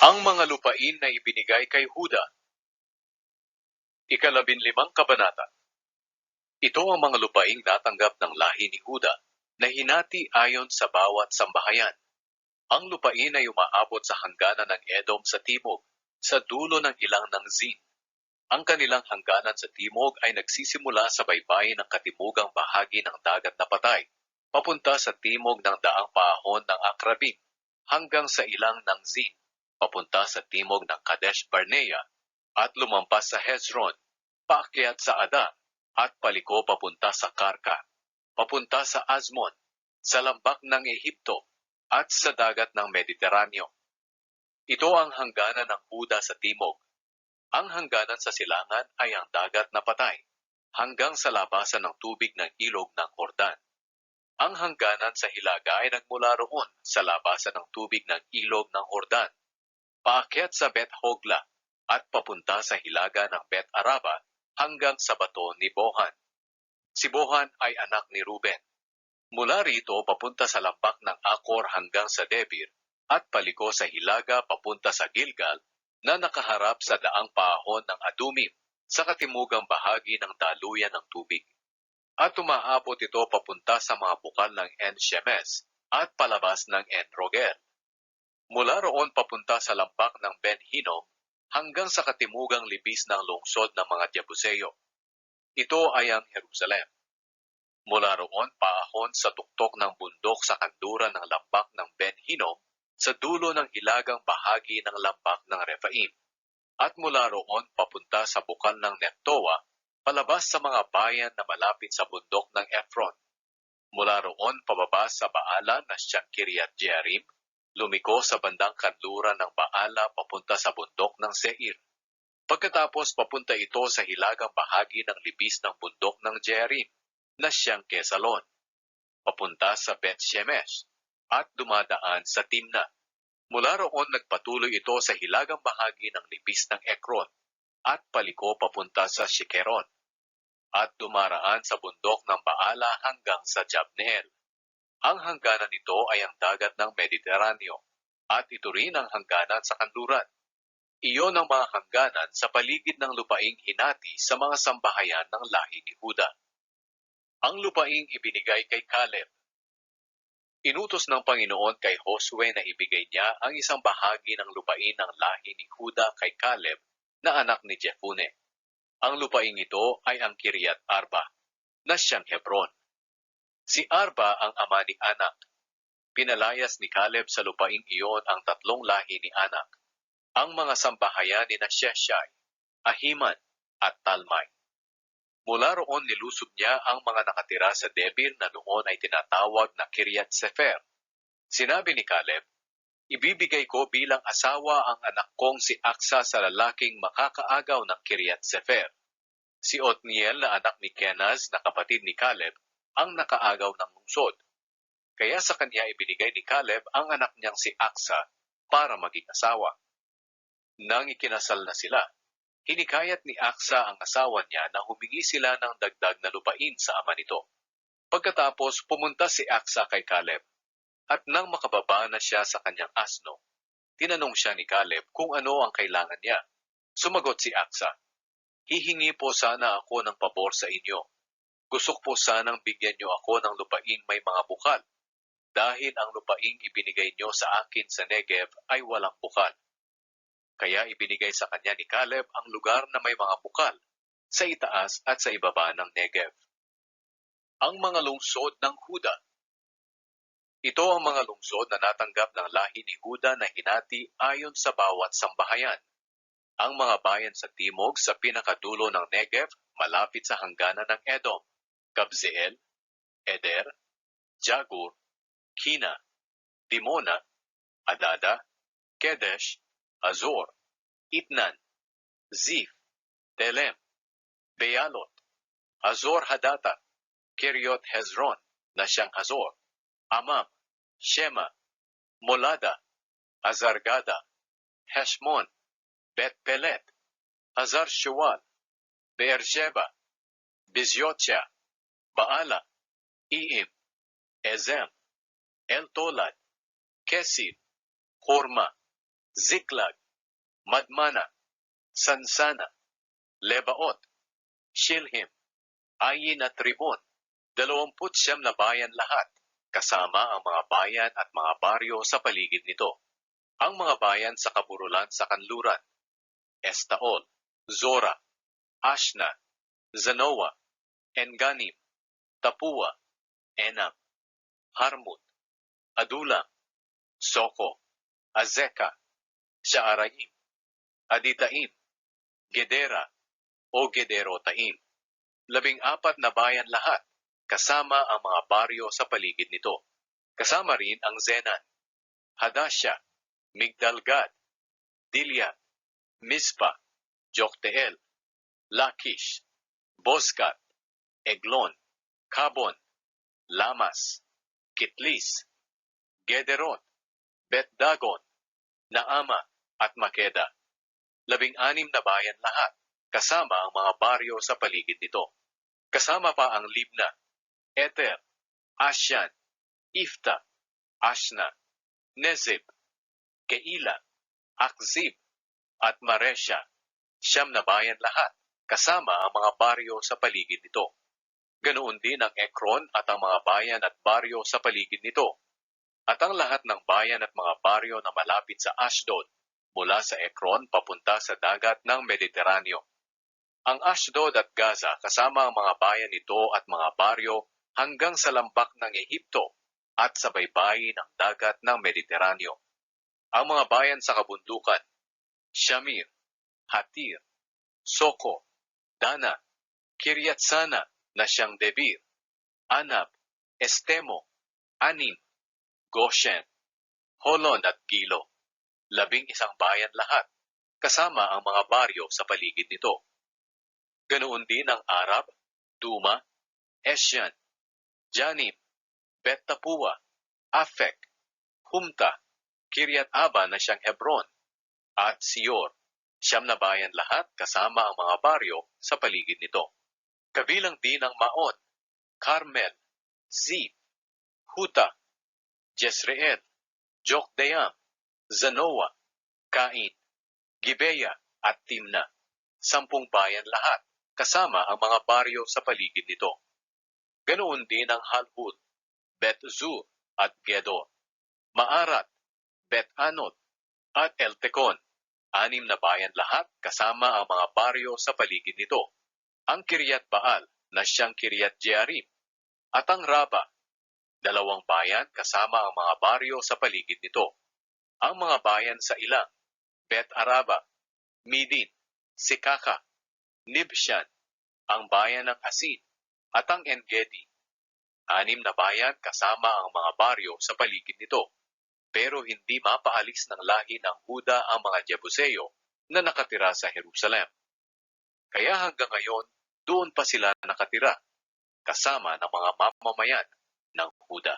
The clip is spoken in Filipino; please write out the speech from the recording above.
Ang mga lupain na ibinigay kay Huda. Ika-15 kabanata. Ito ang mga lupaing natanggap ng lahi ni Huda na hinati ayon sa bawat sambahayan. Ang lupain ay umaabot sa hangganan ng Edom sa timog, sa dulo ng ilang ng Zin. Ang kanilang hangganan sa timog ay nagsisimula sa baybayin ng katimugang bahagi ng dagat na patay, papunta sa timog ng daang paahon ng Akrabim, hanggang sa ilang ng Zin, papunta sa timog ng Kadesh Barnea, at lumampas sa Hezron, paakyat sa Ada, at paliko papunta sa Karka, papunta sa Azmon, sa lambak ng Ehipto, at sa dagat ng Mediteraneo. Ito ang hangganan ng Huda sa timog. Ang hangganan sa silangan ay ang dagat na patay, hanggang sa labasan ng tubig ng ilog ng Jordan. Ang hangganan sa hilaga ay nagmula roon sa labasan ng tubig ng ilog ng Jordan, paakyat sa Bet Hogla, at papunta sa hilaga ng Bet Araba hanggang sa bato ni Bohan. Si Bohan ay anak ni Ruben. Mula rito papunta sa lambak ng Akor hanggang sa Debir, at paliko sa hilaga papunta sa Gilgal, na nakaharap sa daang paahon ng Adumim sa katimugang bahagi ng daluyan ng tubig. At umaabot ito papunta sa mga bukal ng En-Shemesh at palabas ng En-Rogel. Mula roon papunta sa lampak ng Ben-Hinnom hanggang sa katimugang libis ng lungsod ng mga Jebuseo. Ito ay ang Jerusalem. Mula roon paahon sa tuktok ng bundok sa kanluran ng lampak ng Ben-Hinnom sa dulo ng hilagang bahagi ng lampak ng Rephaim, at mula roon papunta sa bukal ng Neftoa, palabas sa mga bayan na malapit sa bundok ng Ephron. Mula roon pababa sa Baala na siyang Kiriat Jearim, lumiko sa bandang kanluran ng Baala papunta sa bundok ng Seir. Pagkatapos papunta ito sa hilagang bahagi ng libis ng bundok ng Jearim, na siyang Kesalon, papunta sa Bet-Shemesh, at dumadaan sa Timna. Mula roon nagpatuloy ito sa hilagang bahagi ng libis ng Ekron, at paliko papunta sa Shikeron, at dumaraan sa bundok ng Baala hanggang sa Jabneel. Ang hangganan nito ay ang dagat ng Mediteraneo, at ito rin ang hangganan sa kanluran. Iyon ang mga hangganan sa paligid ng lupaing hinati sa mga sambahayan ng lahi ni Huda. Ang lupaing ibinigay kay Caleb. Inutos ng Panginoon kay Josue na ibigay niya ang isang bahagi ng lupain ng lahi ni Huda kay Caleb na anak ni Jephunneh. Ang lupaing ito ay ang Kiriat Arba, na siyang Hebron. Si Arba ang ama ni Anak. Pinalayas ni Caleb sa lupaing iyon ang tatlong lahi ni Anak, ang mga sambahayan ni Sheshai, Ahiman, at Talmai. Mula roon nilusob niya ang mga nakatira sa Debir na noon ay tinatawag na Kiriat Sefer. Sinabi ni Caleb, ibibigay ko bilang asawa ang anak kong si Aksa sa lalaking makakaagaw ng Kiriat Sefer. Si Otniel na anak ni Kenaz na kapatid ni Caleb ang nakaagaw ng lungsod. Kaya sa kanya ibinigay ni Caleb ang anak niyang si Aksa para maging asawa. Nang ikinasal na sila, hinikayat ni Aksa ang asawa niya na humingi sila ng dagdag na lupain sa ama nito. Pagkatapos pumunta si Aksa kay Caleb, at nang makababa na siya sa kanyang asno, tinanong siya ni Caleb kung ano ang kailangan niya. Sumagot si Aksa, hihingi po sana ako ng pabor sa inyo. Gusto po sanang bigyan niyo ako ng lupaing may mga bukal, dahil ang lupaing ibinigay niyo sa akin sa Negev ay walang bukal. Kaya ibinigay sa kanya ni Caleb ang lugar na may mga bukal, sa itaas at sa ibaba ng Negev. Ang mga lungsod ng Huda. Ito ang mga lungsod na natanggap ng lahi ni Huda na hinati ayon sa bawat sambahayan. Ang mga bayan sa timog sa pinakadulo ng Negev, malapit sa hangganan ng Edom, Kabzeel, Eder, Jagur, Kina, Dimona, Adada, Kedesh, Azor, Itnan, Zif, Telem, Bealot, Hazor Hadata, Keriot Hezron, na siyang Hazor, Amam, Shema, Molada, Azargada, Heshmon, Bet Pelet, Hazar Shual, Beersheba, Bizyotya, Baala, Iim, Ezem, El Tolad, Kesib, Horma, Ziklag, Madmana, Sansana, Lebaot, Shilhim, Ayin at Ribon, 29 na bayan lahat, kasama ang mga bayan at mga baryo sa paligid nito. Ang mga bayan sa kaburulan sa kanluran, Estaol, Zora, Ashna, Zanoa, Enganim, Tapua, Enam, Harmut, Adulam, Soko, Azeka, Shaaraim, Aditaim, Gedera o Gederotaim. 14 na bayan lahat, kasama ang mga baryo sa paligid nito. Kasama rin ang Zenan, Hadasha, Migdalgad, Dilya, Mispa, Jokteel, Lakish, Boskat, Eglon, Kabon, Lamas, Kitlis, Gederot, Bet-Dagon, Naama at Makeda. 16 na bayan lahat, kasama ang mga baryo sa paligid nito. Kasama pa ang Libna, Eter, Asyan, Ifta, Ashna, Nezib, Keila, Akzib, at Maresha. 9 na bayan lahat, kasama ang mga baryo sa paligid nito. Ganoon din ang Ekron at ang mga bayan at baryo sa paligid nito. At ang lahat ng bayan at mga baryo na malapit sa Ashdod, mula sa Ekron papunta sa dagat ng Mediteraneo. Ang Ashdod at Gaza kasama ang mga bayan nito at mga baryo hanggang sa lambak ng Ehipto at sa baybayin ng dagat ng Mediteraneo. Ang mga bayan sa kabundukan, Shamir, Hatir, Soko, Dana, Kiryatsana na siyang Debir, Anab, Estemo, Anim, Goshen, Holon at Gilo. 11 bayan lahat, kasama ang mga baryo sa paligid nito. Ganoon din ang Arab, Duma, Esyan, Janim, Bet-Tapua, Afek, Humta, Kiryat-Aba na siyang Hebron, at Sior. 9 na bayan lahat kasama ang mga baryo sa paligid nito. Kabilang din ang Maon, Carmel, Zip, Huta, Jezreel, Jokdeam, Zanoa, Kain, Gibeya at Timna. 10 bayan lahat, kasama ang mga baryo sa paligid nito. Ganoon din ang Halhul, Bet-Zur at Gedor, Maarat, Bet-Anot at Eltekon. 6 na bayan lahat, kasama ang mga baryo sa paligid nito. Ang Kiryat Baal na siyang Kiryat Jearim at ang Raba, 2 bayan kasama ang mga baryo sa paligid nito. Ang mga bayan sa ilang, Bet-Araba, Midin, Sikaka, Nibshan, ang bayan ng Asin, at ang Engedi. 6 na bayan kasama ang mga baryo sa paligid nito. Pero hindi mapaalis ng lahi ng Huda ang mga Jebuseo na nakatira sa Jerusalem. Kaya hanggang ngayon, doon pa sila nakatira, kasama ng mga mamamayan ng Huda.